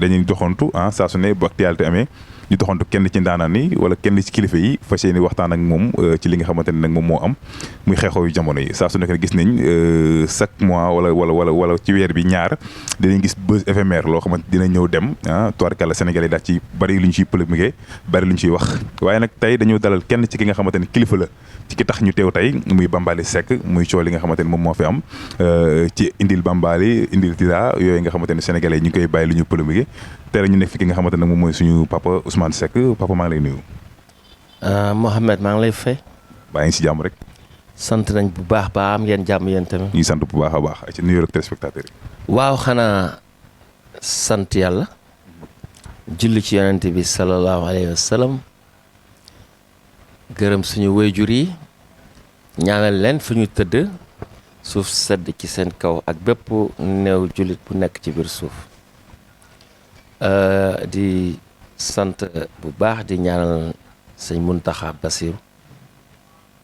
dañuy doxantu saa su ne bu actualité amee ñu doxantu kenn ci ndaanaan yi wala kenn ci kilifa yi fas yéene waxtaan ak moom ci li nga xamante ne nag moom moo am muy xew-xew yu jamono yi saa su nekk gis nañ chaque mois wala ci weer bi ñaar dinañ gis buzz éphémère loo xamante dina ñëw dem tubaarkàlla Sénégalais daal ci bari lu ñu ciy polémique bari lu ñu ciy wax waaye nag tey dañoo dalal kenn ci ki nga xamante ne kilifa la ci ki tax ñu teew tey muy Bambaly Seck muy coow li nga xamante ne moom moo fi am ci indil Bambaly indil Tida yooyu nga xamante ne Sénégalais ñu ngi koy bàyyi lu ñu polémique tey la ñu nekk fi ki nga xamante ne moom mooy suñu papa Ousmane Seck papa maa ngi lay nuyu. Mohamed maa ngi lay fay. baa ngi si jàmm rek. sant nañ bu baax ba am ngeen jàmm yéen tamit. ñu ngi sant bu baax a baax ci nuyoo ak téléspectateurs yi. waaw xanaa sant yàlla. julli ci yonent bi sallallahu alayhi wa sallam. gërëm suñu wayjur yi. ñaanal leen fu ñu tëdd. suuf sedd ci seen kaw ak bépp néew jullit bu nekk ci biir suuf. di sant bu baax di ñaanal sëñ Muntaxa Basiru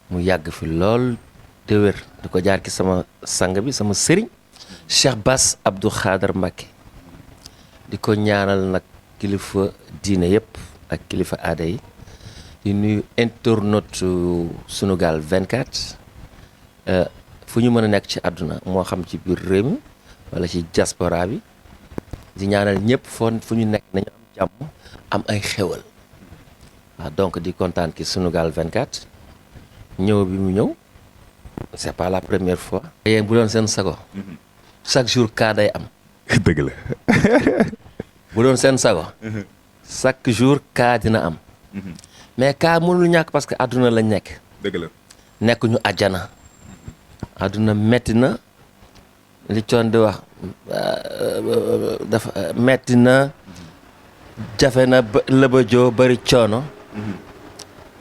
mu yàgg fi lool te wér di ko jaar ki sama sang bi sama sëriñ Cheikh Bass Abdou Khader Mbacké di ko ñaanal nag kilifa diine yëpp ak kilifa aada yi di nuyu internaute Sunugal 24 fu ñu mën a nekk ci àdduna moo xam ci biir réew mi wala ci diaspora bi di ñaanal ñëpp fu ñu nekk nañu am jàmm am ay xewal waaw donc di kontaan ki Sunugal 24 ñëw bi mu ñëw c'est pas la première fois. yéen bu doon seen sago chaque jour kaa day am. dëgg la. bu doon seen sago chaque jour kaa dina am. mais kaa mënul ñàkk parce que àdduna lañ nekk. dëgg la. nekk ñu àjjana. àdduna metti na li coon di wax dafa metti na jafe na lëbëjoo bari coono.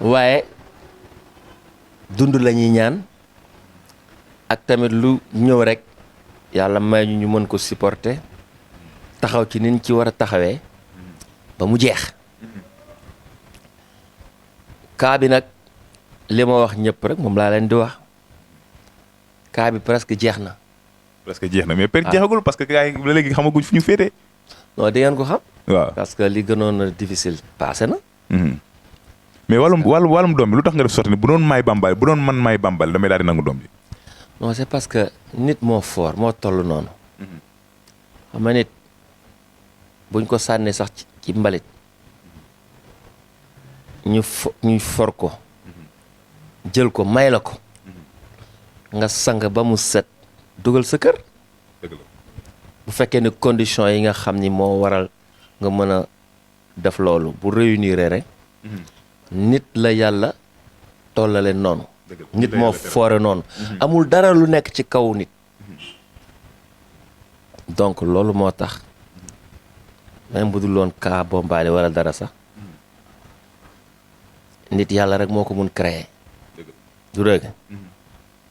waaye dund la ñuy ñaan ak tamit lu ñëw rek yàlla may ñu mën ko supporter taxaw ci niñ ci war a taxawee ba mu jeex. kaa bi nag li ma wax ñëpp rek moom laa leen di wax kaa bi presque jeex na. presque jeex na mais per jeexagul parce que gars yi ba léegi xamaguñ fu ñu féetee. non di ngeen ko xam. waaw parce que li gënoon a difficile passé na. mais wàllum doom bi lu tax nga def sotti ne bu doon maay Bambaly bu doon man maay Bambaly damay daal di nangu doom bi. non c'est parce que nit moo fort moo toll noonu. xam nga nit buñ ko sànnee sax ci mbalit ñu for ko jël ko may la ko nga sang ba mu set dugal sa kër. dëgg la. bu fekkee ne condition yi nga xam ni moo waral nga mën a def loolu bu réunir rek. nit la yàlla tollale noonu. nit moo foore noonu. amul dara lu nekk ci kaw nit. donc loolu moo tax même bu dul woon kaa Bambaly wala dara sax nit yàlla rek moo ko mun créer. du dëgg.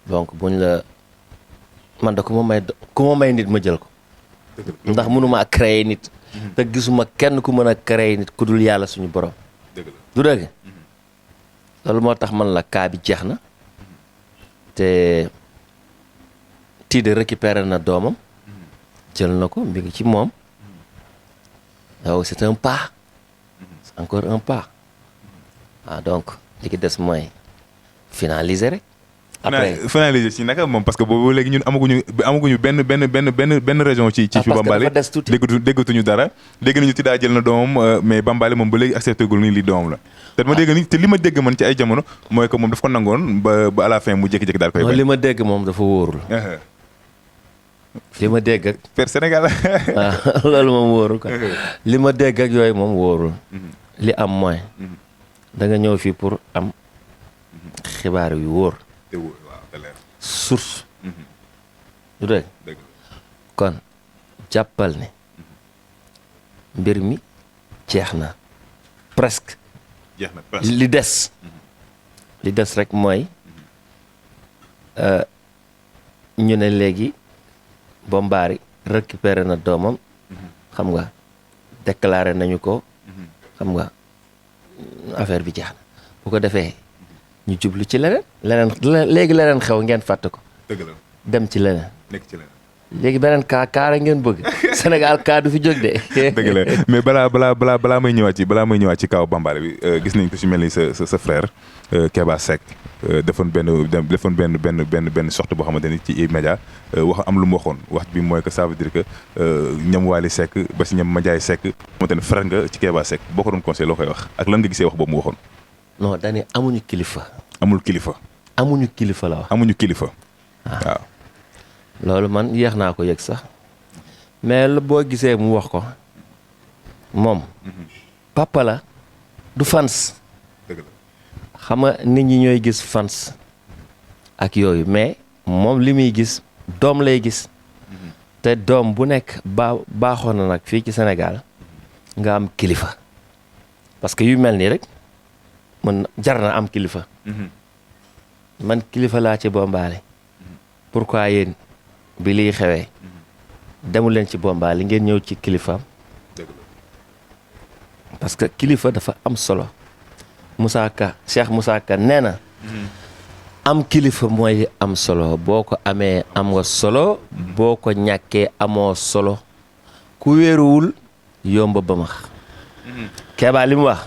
donc buñ la man da ku ma may nit ma jël ko. ndax mënuma créer nit. te gisuma kenn ku mën a créer nit ku dul yàlla suñu borom. du dëgg. loolu moo tax man la kaa bi jeex na te Tida récupéré na doomam jël na ko mi ngi ci moom waaw c'est un pas c'est encore un pas waaw donc li ki des mooy finaliser rek. après finaliser ci naka moom parce que boobu léegi ñun amaguñu benn région ci Bambaly déggatuñu dara dégg nañu Tida jël na doomam mais Bambaly moom ba léegi accepté gul nii li doomam la te ma dégg ni te li ma dégg man ci ay jamono mooy que moom daf ko nangoon ba à la fin mu jékki-jékki daal koy bañ. li ma dégg moom dafa wóorul. li ma dégg ak per Sénégal. waaw loolu moom wóorul quoi. li ma dégg ak yooyu moom wóorul. li am mooy. da nga ñëw fii pour am xibaar yu wóor. source. du dëgg. kon jàppal ne mbir mi jeex na presque. jeex na presque li des. li des rek mooy ñu ne léegi Bambaly récupéré na doomam. xam nga déclaré nañu ko. xam nga affaire bi jeex na bu ko defee. ñu jublu ci leneen léegi leneen xew ngeen fàtte ko. dëgg la dem ci leneen. nekk ci leneen. léegi beneen kaa ngeen bëgg Sénégal kaa du fi jóg de. dëgg la mais balaa may ñëwaat ci kaw Bambaly bi gis nañ ko ci mel ni sa frère Keba Seck defoon benn sorte boo xamante ni ci média wax am lu mu waxoon wax bi mooy que ça veut dire que ñam Wally Seck ba si ñam Mandiaye Seck xamante ne frère nga ci Keba Seck boo ko doon conseil loo koy wax ak lan nga gisee wax boobu mu waxoon. non dañuy amuñu kilifa. amul kilifa. amuñu kilifa la wax. amuñu kilifa. waaw. loolu man yéex naa ko yëg sax mais boo gisee mu wax ko moom papa la du fans. dëgg la xam nga nit ñi ñooy gis fans ak yooyu mais moom li muy gis doom lay gis te doom bu nekk baaxoon na nag fii ci Sénégal nga am kilifa parce que yu mel nii rek mën jar na am kilifa. man kilifa laa ci Bambaly pourquoi yéen bi liy xewee demu leen ci Bambaly ngeen ñëw ci kilifaam parce que kilifa dafa am solo. Cheikh Moussa Ka nee na am kilifa mooy am solo boo ko amee am nga solo boo ko ñàkkee amoo solo ku wéeruwul yomba ba max Keba li mu wax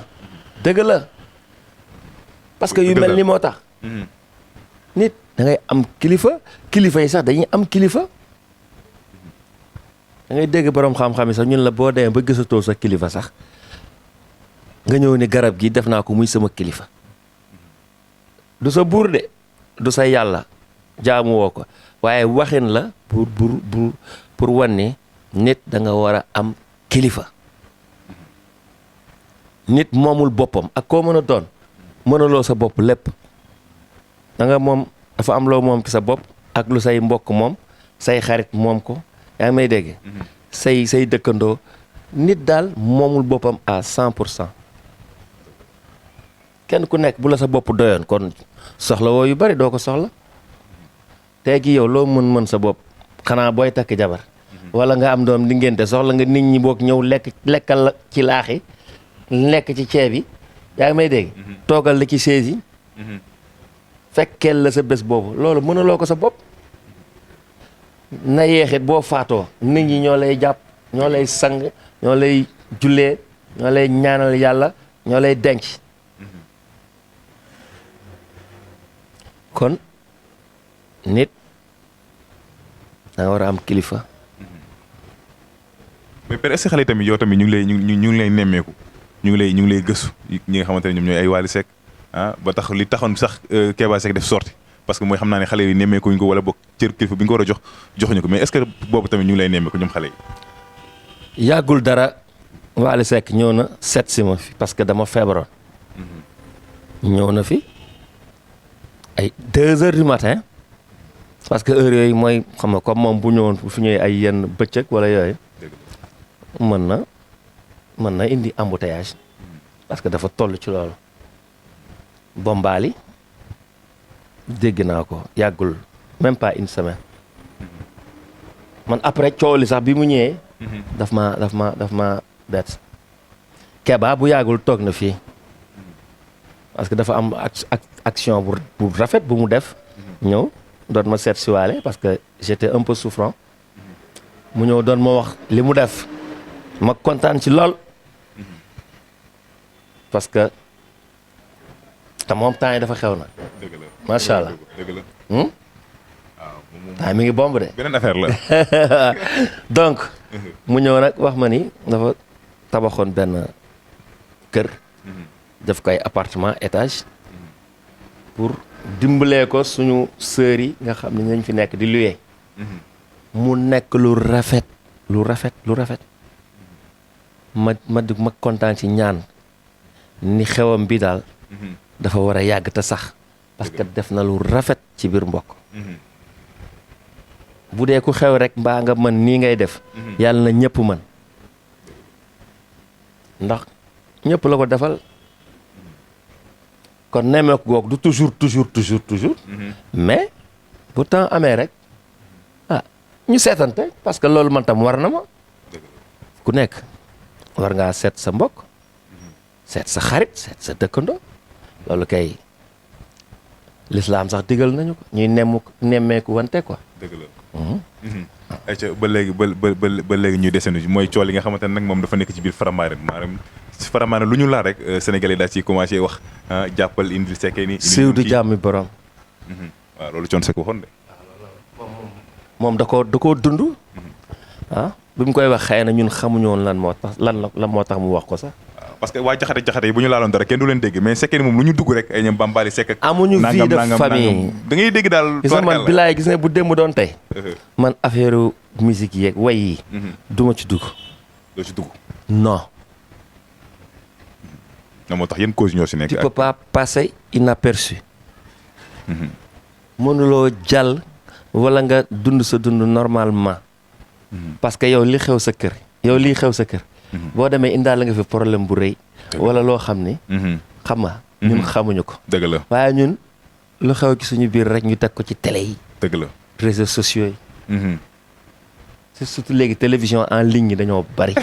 dëgg la parce que yu mel ni moo tax nit da ngay am kilifa yi sax dañuy am kilifa da ngay dégg boroom xam-xam yi sax ñun la boo demee ba gisatoo sa kilifa sax nga ñëw ni garab gi def naa ko muy sama kilifa du sa buur de du sa yàlla jaamu woo ko waaye waxin la pour wan ni nit da nga war a am kilifa nit moomul boppam ak koo mën a doon mënaloo sa bopp lépp da nga moom dafa am loo moom ci sa bopp ak lu say mbokk moom say xarit moom ko yaa ngi may dégg say dëkkandoo nit daal moomul boppam à 100%. kenn ku nekk bu la sa bopp doyoon kon soxla woo yu bari doo ko soxla tey gi yow loo mën sa bopp xanaa booy takk jabar wala nga am doom di ngénte soxla nga nit ñi boog ñëw lekkal la ci laaxi lekk ci ceeb yi yaa ngi may dégg toogal la ci chaise yi fekkeel la sa bés boobu loolu mënuloo ko sa bopp na yeexit boo faatoo nit ñi ñoo lay jàpp ñoo lay sang ñoo lay jullee ñoo lay ñaanal yàlla ñoo lay denc kon nit da nga war a am kilifa. mais père est-ce que xale tamit yow tamit ñu ngi lay nemmeeku ñu ngi lay gëstu ñi nga xamante ne ñoom ñooy ay Wally Seck ba tax li taxoon sax Keba Seck def sorti parce que mooy xam naa ne xale yi nemmeekuñ ko wala boog cër kilifa bi nga ko war a joxuñu ko mais est-ce que boobu tamit ñu ngi lay nemmeeku ñoom xale yi. yàggul dara Wally Seck ñëw na seet si ma fi parce que dama feebaroon. ñëw na fi. ay 2 heures du matin parce que heure yooyu mooy xam nga comme moom bu ñëwoon bu fi ñëwee ay yenn bëccëg wala yooyu mën na indi embouteillage parce que dafa toll ci loolu. Bambaly dégg naa ko yàggul même pas une semaine man après coow li sax bi mu ñëwee. daf ma bett. Keba bu yàggul toog na fii. parce que dafa am action bu rafet bu mu def ñëw doon ma seet si waale parce que j'étais un peu souffrant mu ñëw doon ma wax li mu def ma kontaan ci lool parce que te moom temps yi dafa xew na macha allah temps mi ngi bomb de beneen affaire la donc mu ñëw nag wax ma ni dafa tabaxoon benn kër def ko ay appartement étage pour dimbalee ko suñu sœurs yi nga xam ne nañ fi nekk di louer mu nekk lu rafet ma kontaan ci ñaan ni xewam bi daal dafa war a yàgg te sax parce que def na lu rafet ci biir mbokk bu dee ku xew rek mbaa nga mën nii ngay def yàlla na ñëpp mën ndax ñëpp la ko defal kon nemmeeku googu du toujours mais bu temps amee rek ñu seetante parce que loolu man tam war na ma ku nekk war ngaa seet sa mbokk seet sa xarit seet sa dëkkandoo loolu kay l'islam sax digal nañu ko ñuy nemmeeku wante quoi. dëgg la. ayca ba léegi ba léegi ñuy desenu mooy cool yi nga xamante ne nag moom dafa nekk ci biir Faramaren maanaam Faramaren lu ñu laal rek sénégalais daal ciy commencé wax jàppal indil sekkee ni. siiw du jàmmi borom. waaw loolu Thione Seck waxoon de. moom da koo dund. bi mu koy wax xëy na ñun xamuñu woon lan moo tax mu wax ko sax. parce que waa jaxate yi bu ñu laaloon dara kenn du leen dégg mais sekkee ni moom lu ñu dugg rek ay ñoom Bambaly Seck ak amuñu vie de famille da ngay dégg daal gis nga man bilaay gis nga bu démb doon tey man affaire musique yeeg way yi du ma ci dugg doo ci dugg non moo tax yéen cause ñoo si nekk tu peux pas passer inaperçu mënuloo jàll wala nga dund sa dund normalement parce que yow li xew sa kër boo demee indaale nga fi problème bu rëy wala loo xam ni xam nga ñun xamuñu ko dëgg la waaye ñun lu xew ci suñu biir rek ñu teg ko ci télé yi dëgg la réseaux sociaux yi c'est surtout léegi télévision en ligne yi dañoo bari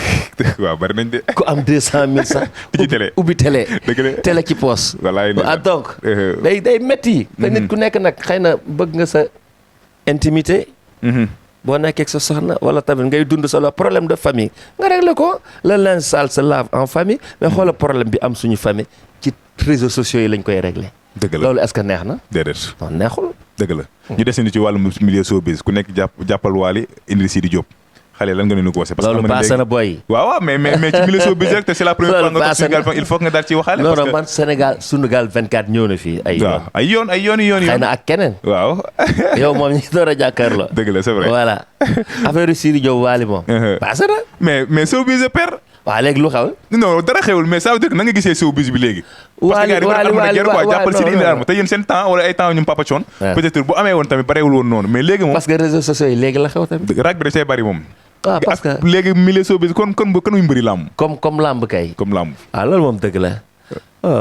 waaw bari nañ de ku am 200 000 sax ci télé ubbi télé dëgg la télé ci poos wallaay donc day métti te nit ku nekk nag xëy na bëgg nga sa intimité boo nekkee ak sa soxna wala tamit ngay dund sa problème de famille nga réglé ko le linge sale se lave en famille mais xoola problème bi am suñu famille ci réseaux sociaux yi lañ koy réglé. dëgg la loolu est-ce que neex na. déedéet non neexul. dëgg la ñu des ni ci wàllum milieu showbiz ku nekk jàppal Wally indi Sidi Diop xale lan nga ne ko parce que loolu paase na boy. waaw mais ci milieu showbiz rek te c'est la première fois nga toog Sénégal il faut que nga daal ci waxaale. non non man Sénégal Sunugal 24 ñëw na fii ay yoon. ay yoon xëy na ak keneen. waaw. yow moom ñi door a jàkkaarloo. dëgg la c'est vrai voilà affaire Sidi Diop Wally moom. paase na. mais showbiz père. waaw léegi lu xew. non dara xewul mais ça veut dire que na nga gisee showbiz bi léegi. parce que jàppal si indi arme te yéen seen temps wala ay temps ñum Papa Thione peut-être bu amee woon tamit barewul woon noonu mais léegi moom. parce que réseaux sociaux yi léegi la xew tamit. rag bi da see bari moom. waaw parce que léegi milieu showbiz kon muy mbëri làmb. comme làmb kay. comme làmb. waaw loolu moom dëgg la.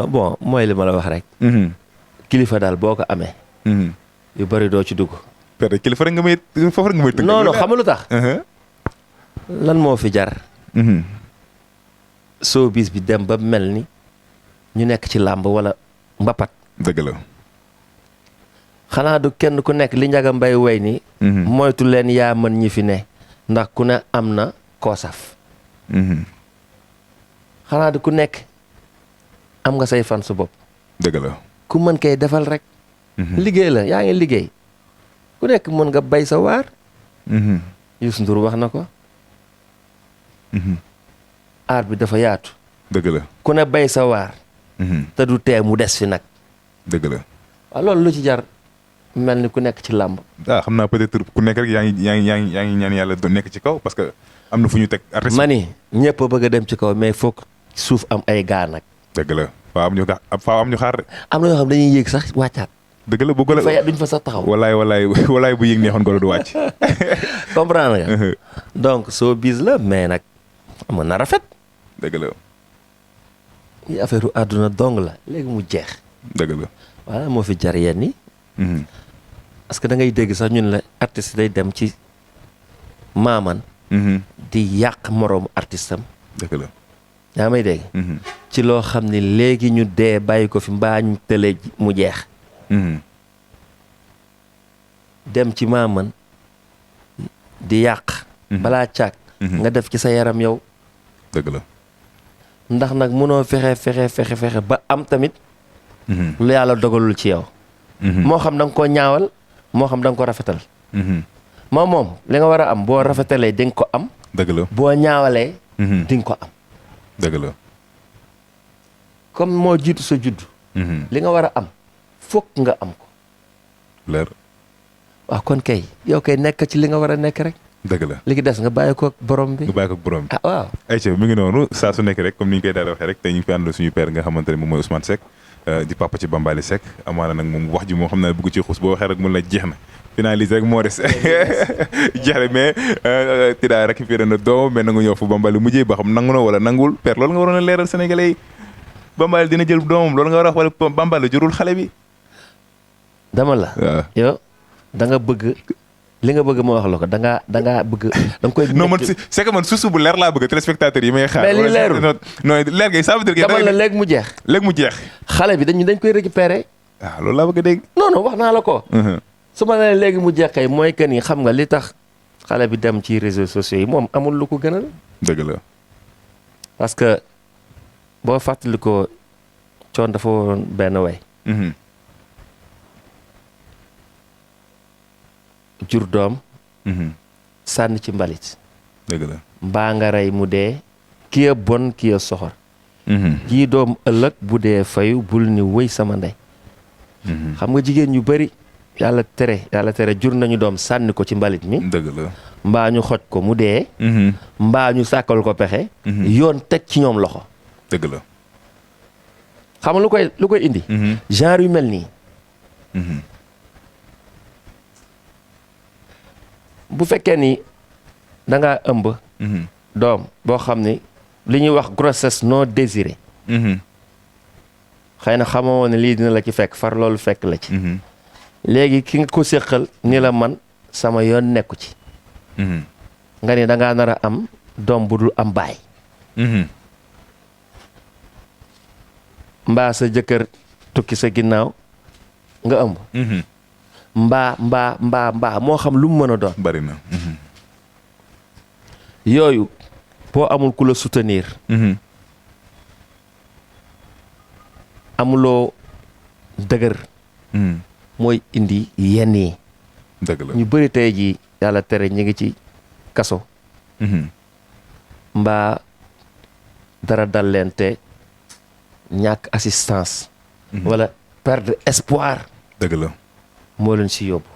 bon mooy li ma la wax rek. kilifa daal boo ko amee. yu bari doo ci dugg. peut-être kilifa rek nga may foofu rek nga may tëgg. non xam nga lu tax. lan moo fi jar. showbiz bi dem ba mel ni ñu nekk ci làmb wala mbapat. dëgg la. xanaa du kenn ku nekk li Njaga Mbay way ni moytu leen yaa mën ñi fi ne ndax ku ne am na koo saf. xanaa du ku nekk am nga say fan su bopp. dëgg la. ku mën kay defal rek. liggéey la yaa ngi liggéey ku nekk mën nga bay sa waar. Youssou Ndour wax na ko. aar bi dafa yaatu. dëgg la. ku ne bay sa waar. te du tee mu des fi nag. dëgg la. waaw loolu lu ci jar mel ni ku nekk ci làmb. xam naa peut-être ku nekk rek yaa ngi ñaan yàlla do nekk ci kaw parce que am na fu ñu teg artiste. ma ni ñëpp a bëgg a dem ci kaw mais foog suuf am ay gaa nag. dëgg la faaw am ñu xaar de. am na yoo xam dañuy yéeg sax wàccaat. dëgg la bëgg la duñ fa sax taxaw. walaay bu yéeg neexoon golo du wàcc. comprendre nga. donc showbiz la mais nag mën na rafet. dëgg la. yi affaire u àdduna dong la léegi mu jeex. dëgg la. voilà moo fi jar yenn yi. parce que da ngay dégg sax ñun la artiste day dem ci maaman. di yàq moroomu artiste am. dëgg la. yaa may dégg. ci loo xam ne léegi ñu dee bàyyi ko fi mbaa ñu tële mu jeex. dem ci maaman di yàq. balaa caag. nga def ci sa yaram yow. dëgg la. ndax nag mënoo fexe ba am tamit. lu yàlla dogalul ci yow. moo xam da nga koo ñaawal moo xam da nga ko rafetal. moom li nga war a am boo rafetalee di nga ko am. dëgg la. boo ñaawalee. di nga ko am. dëgg la. comme moo jiitu sa judd. li nga war a am fokk nga am ko. leer. waaw kon kay yow kay nekk ci li nga war a nekk rek. dëgg la. li gi des nga bàyyi ko ak borom bi. nga bàyyi ko ak borom bi. ah waaw. ayca mi ngi noonu saa su nekk rek comme ni ñu koy daal di waxee rek tey ñu ngi fi àndal suñu père nga xamante ne moom mooy Ousmane Seck di papa ci Bambaly Seck amaana nag moom wax ji moom xam naa bëgg ci xuus boo waxee rek mun la jeex na finalise rek moo des jeex na mais Tida récupéré na doom mais nangu ñëw fu Bambaly mujjee ba xam nangu na wala nangul père loolu nga waroon a leeral Sénégalais yi Bambaly dina jël doomam loolu nga war a wax wala Bambaly jurul xale bi. dama la. waaw yow da nga bëgg. li nga bëgg ma wax la ko da ngaa bëgg da nga koy. non man c'est que man suuf bu leer laa bëgg téléspectateurs yi may xaar. mais li leerul non leer gi ça veut dire que. dama la léegi mu jeex. léegi mu jeex. xale bi dañ koy récupérer. waaw loolu laa bëgg a dégg. non wax naa la ko. su ma nee léegi mu jeex kay mooy que ni xam nga li tax xale bi dem ci réseaux sociaux yi moom amul lu ko gënal. dëgg la. parce que boo fàttali ko coon dafa woon benn way. jur doom. sànni ci mbalit. dëgg la. mbaa nga rey mu dee. ki ya bon ki ya soxor. jii doom ëllëg bu dee fayu bul ni wëy sama ndey. xam nga jigéen ñu bari yàlla tere jur nañu doom sànni ko ci mbalit mi. dëgg la. mbaa ñu xoj ko mu dee. mbaa ñu sàkkal ko pexe. yoon teg ci ñoom loxo. dëgg la. xam nga lu koy indi. genre yu mel nii. bu fekkee ni da ngaa ëmb. doom boo xam ni li ñuy wax grossesse non désirée. xëy na xamoo ne lii dina la ci fekk far loolu fekk la ci. léegi ki nga ko séqal ni la man sama yoon nekku ci. nga ni da ngaa nar a am doom bu dul am baay. mbaa sa jëkkër tukki sa ginnaaw nga ëmb. mbaa moo xam lu mu mën a doon. bari na. yooyu boo amul ku la soutenir. amuloo dëgër. mooy indi yenn yi. dëgg la. ñu bëri tey jii yàlla tere ñu ngi ci kaso. mbaa dara dal leen te ñàkk assistance. wala perdre espoir. dëgg la. moo leen si yóbbu.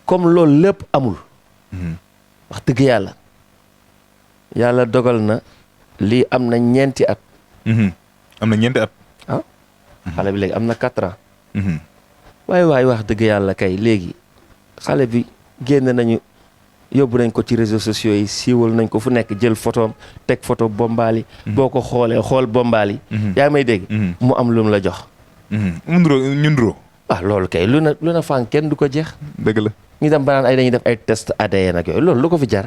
comme loolu lépp amul. wax dëgg yàlla dogal na lii am na ñeenti at. am na ñeenti at. ah xale bi léegi am na 4 ans. waaye wax dëgg yàlla kay léegi xale bi génn nañu yóbbu nañ ko ci réseaux sociaux yi siiwal nañ ko fu nekk jël photoom teg photo Bombali. boo ko xoolee xool Bombali. yaa may dégg. mu am lu mu la jox. mu nduroo. ah loolu kay lu na fànn kenn du ko jeex. dëgg la. ñu dem ba naan ay dañuy def ay test ADN ak yooyu loolu lu ko fi jar.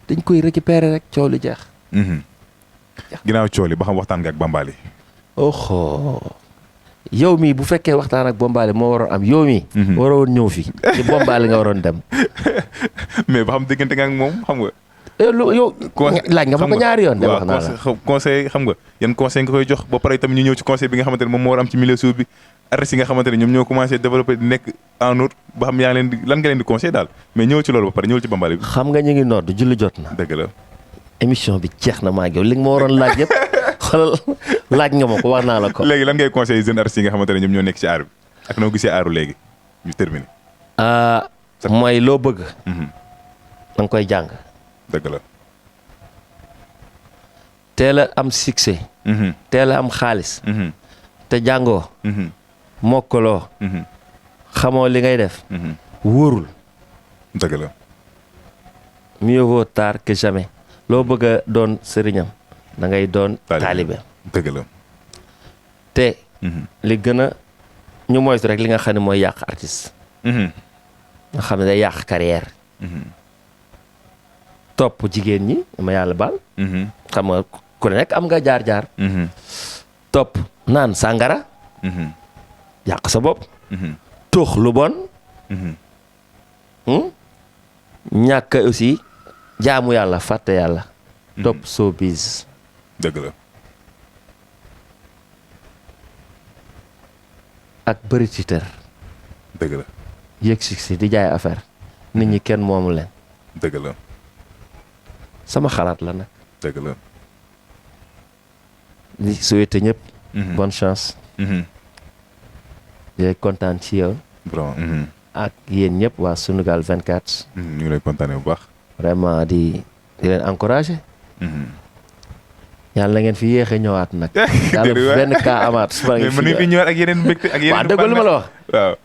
dañ koy récupérer rek coow li jeex. ginnaaw coow li ba xam waxtaan nga ak Bombali. oho yow mii bu fekkee waxtaan ak Bombali moo waroon am yow mii. waroon ñëw fi ci Bombali nga waroon dem. mais ba xam déggante nga ak moom xam nga. yow laaj nga ma ko ñaari yoon. de wax naa la conseil xam nga yan conseil nga koy jox ba pare itam ñu ñëw ci conseil bi nga xamante ne moom moo war am ci milieu suuf bi artistes yi nga xamante ne ñoom ñoo commencé développé di nekk en outre ba xam yaa ngi leen di lan nga leen di conseil daal mais ñëw ci loolu ba pare ñëw ci Bombali bi. xam nga ñu ngi nodd julli jot na. dëgg la. émission bi jeex na maa ngi yow li nga ma waroon laaj yëpp xoolal laaj nga ma ko wax naa la ko. léegi lan ngay conseil jeunes artistes yi nga xamante ne ñoom ñoo nekk ci aar bi ak noo gisee aaru léegi ñu terminé. mooy loo bëgg. da nga koy jàng. dëgg la. teel a am succès. teel a am xaalis. te jàngoo. mokkaloo. xamoo li ngay def. wóorul. dëgg la. mieux vaut tard que jamais. loo bëgg a doon sëriñam da ngay doon taalibe. dëgg la. te li gën a ñu moytu rek li nga xam ne mooy yàq artiste. nga xam ne day yàq carrière. topp jigéen ñi ma yàlla baal. xam nga ku nekk am nga jaar-jaar. topp naan sàngara. yàq sa bopp. tuux lu bon. ñàkk aussi jaamu yàlla fàtte yàlla. topp showbiz. dëgg la. ak bëri Twitter. dëgg la. yëg succès di jaay affaire nit ñi kenn moomu leen. dëgg la. sama xalaat la nag. dëgg la. di souhaité ñëpp. bonne chance. di kontaan ci yow. vraiment. ak yéen ñëpp waa Sunugal 24. ñu ngi lay kontaanee bu baax. vraiment di leen encouragé. yàlla na ngeen fi yéex a ñëwaat nag. yàlla benn cas amaat. mais mën nañu fi ñëwaat ak yeneen mbégte ak yeneen. waaw dëgg lu ma la wax. waaw.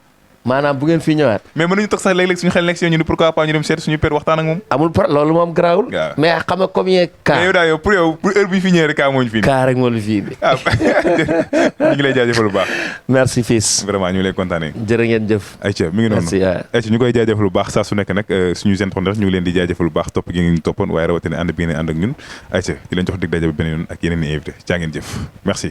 maanaam bu ngeen fi ñëwaat. mais mënuñu toog sax léeg-léeg suñu xel nekk si ñu ni pourquoi pas ñu dem seet suñu père waxtaan ak moom. amul loolu moom garaawul. waaw mais xam nga combien cas. mais yow daal yow pour heure bi ñu fi ñëwee rek cas moo ñu fi. cas rek moo ñu fi indi. ah ñu ngi lay jaajëfal bu baax. merci fils. vraiment ñu ngi lay kontaanee. jërë ngeen jëf. ayca mi ngi noonu merci ayca ñu koy jaajëfal bu baax saa su nekk nag suñu internautes ñu ngi leen di jaajëfal bu baax topp gi ngeen ñu toppoon waaye rawatina ànd bi ngeen ànd ak ñun ayca di leen jox dig daje ba beneen yoon ak yeneen i invité jaa ngeen jëf merci.